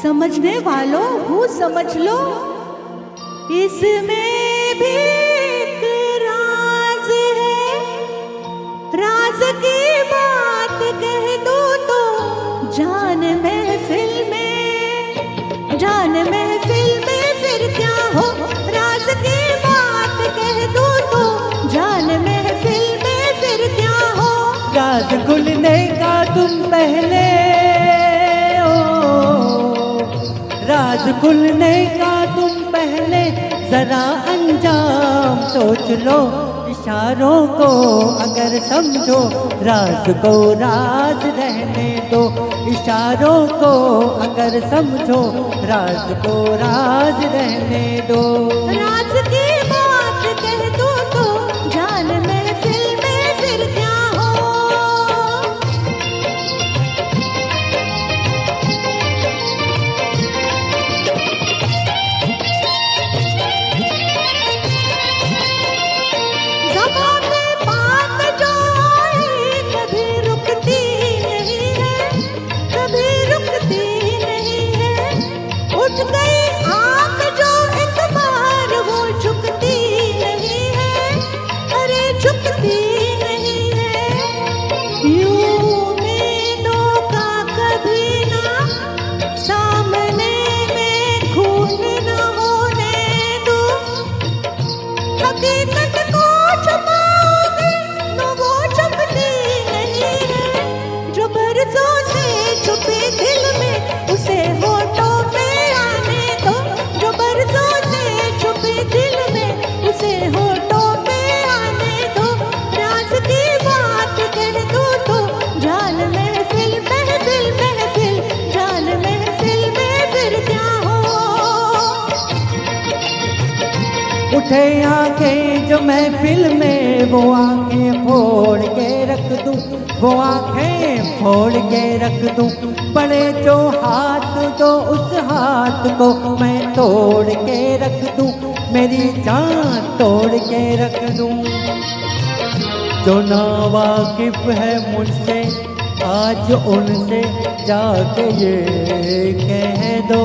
समझने वालों हूँ समझ लो, इसमें भी एक राज है। राज की बात कह दूं तो जान महफिल में, जान महफिल में फिर क्या हो। राज की बात कह दूं तो जान महफिल में फिर क्या हो। राज खुलने का तुम पहले राज खुलने का तुम पहले जरा अंजाम सोच लो। इशारों को अगर समझो राज को राज रहने दो। इशारों को अगर समझो राज को राज रहने दो। राज की बात कह दूं तो जान महफिल में फिर क्या हो। ज़बान पे बात जो आई कभी रुकती नहीं है, कभी रुकती नहीं है। उठ गई आँख जो एक बार वो झुकती नहीं है, अरे झुकती नहीं है। यूं उम्मीदों का कभी ना सामने में खून न होने दो। हकीकत को छुपाओगे तो वो छुपती नहीं है। जो बरसों से छुपे दिल में उसे होठों पे आने दो। जो बरसों से छुपे दिल में उसे होठों पे आने दो। राज की बात कह दूं तो जान महफिल महफिल महफिल, जान महफिल में फिर क्या हो। उठे आंखें जो महफिल में वो आंखें फोड़ के रख दूं। वो आंखें फोड़ के रख दूं। पड़े जो हाथ तो उस हाथ को मैं तोड़ के रख दूं। मेरी जान तोड़ के रख दूं। जो नावाकिफ है मुझसे आज उनसे जाके ये कह दो।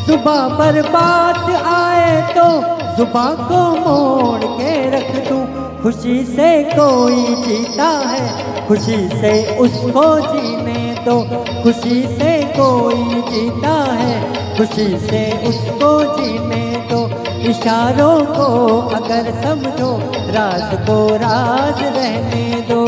सुबह पर बात आए तो जुबां को मोड़ के रख दूं। खुशी से कोई जीता है खुशी से उसको जीने दो। खुशी से कोई जीता है खुशी से उसको जीने दो। इशारों को अगर समझो राज को राज रहने दो।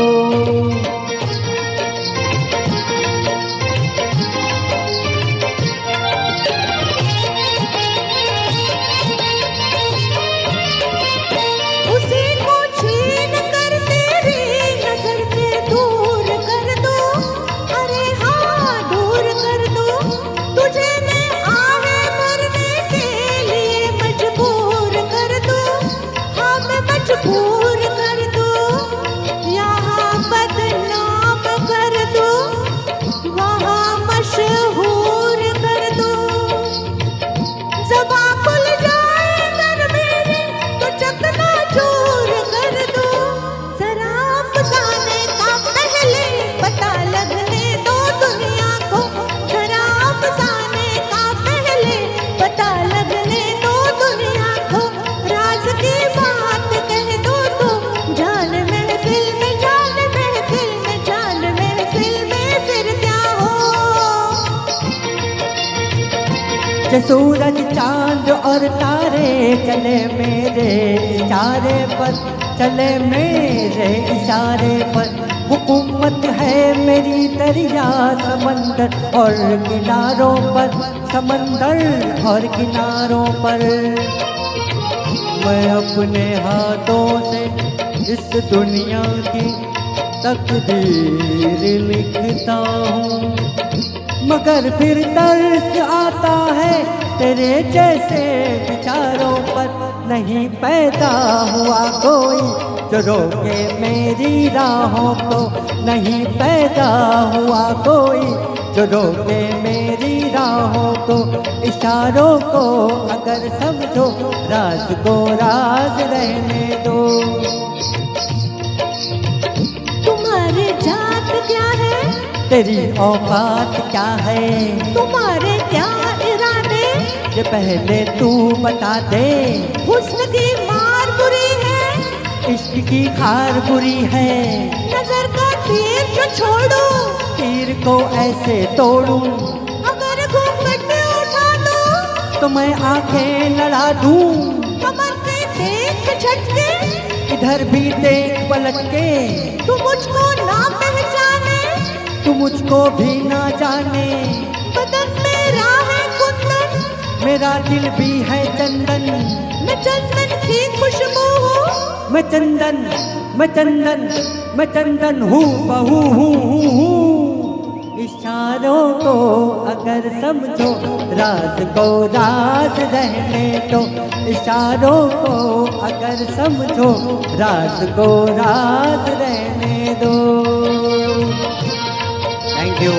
उसी को छीन कर तेरी नजर से दूर कर दो। अरे हाँ दूर कर दो। तुझे मैं आहे भरने के लिए मजबूर कर दो। हाँ मैं मजबूर कर दो। यहाँ बदनाम कर दो, वहाँ मशहूर कर दो। ज़बां खुल जाए अगर मेरी तो चकनाचूर कर दो। ज़रा अफ़साने का पहले पता लगने दो दुनिया को। ज़रा अफ़साने का पहले पता लगने दो दुनिया को। राज की बात कह दो तो जान महफिल में, जान महफिल में, जान महफिल में फिर क्या हो। जो सूरज चांद और तारे चले मेरे इशारे पर, चले मेरे इशारे पर। हुकूमत है मेरी दरिया समंदर और किनारों पर, समंदर और किनारों पर। मैं अपने हाथों से इस दुनिया की तकदीर लिखता हूँ। मगर फिर तरस आता है तेरे जैसे विचारों पर। नहीं पैदा हुआ कोई जो रोके मेरी राहों को। नहीं पैदा हुआ कोई जो रोके मेरी राहों को। इशारों को अगर समझो राज को राज रहने दो। तुम्हारी जात क्या है तेरी औकात क्या है, तुम्हारे क्या इरादे, ये पहले तू बता दे। हुस्न की मार बुरी है, इश्क की खार बुरी है, नजर का तीर जो छोड़ो, तीर को ऐसे तोड़ूं, अगर घूंघट उठा दो तो मैं आंखें लड़ा दूं। कमर पे देख झटके, इधर भी देख पलट के, तू मुझको ना पहचाने, तू मुझको भी ना जाने। बदन मेरा है कुंदन, मेरा दिल भी है चंदन, मैं चंदन की खुशबू हूँ, मैं चंदन, मैं चंदन, मैं चंदन हूँ, बहू हूँ। इशारों को अगर समझो, राज को राज रहने दो। इशारों को अगर समझो, राज को राज रहने दो। Thank you.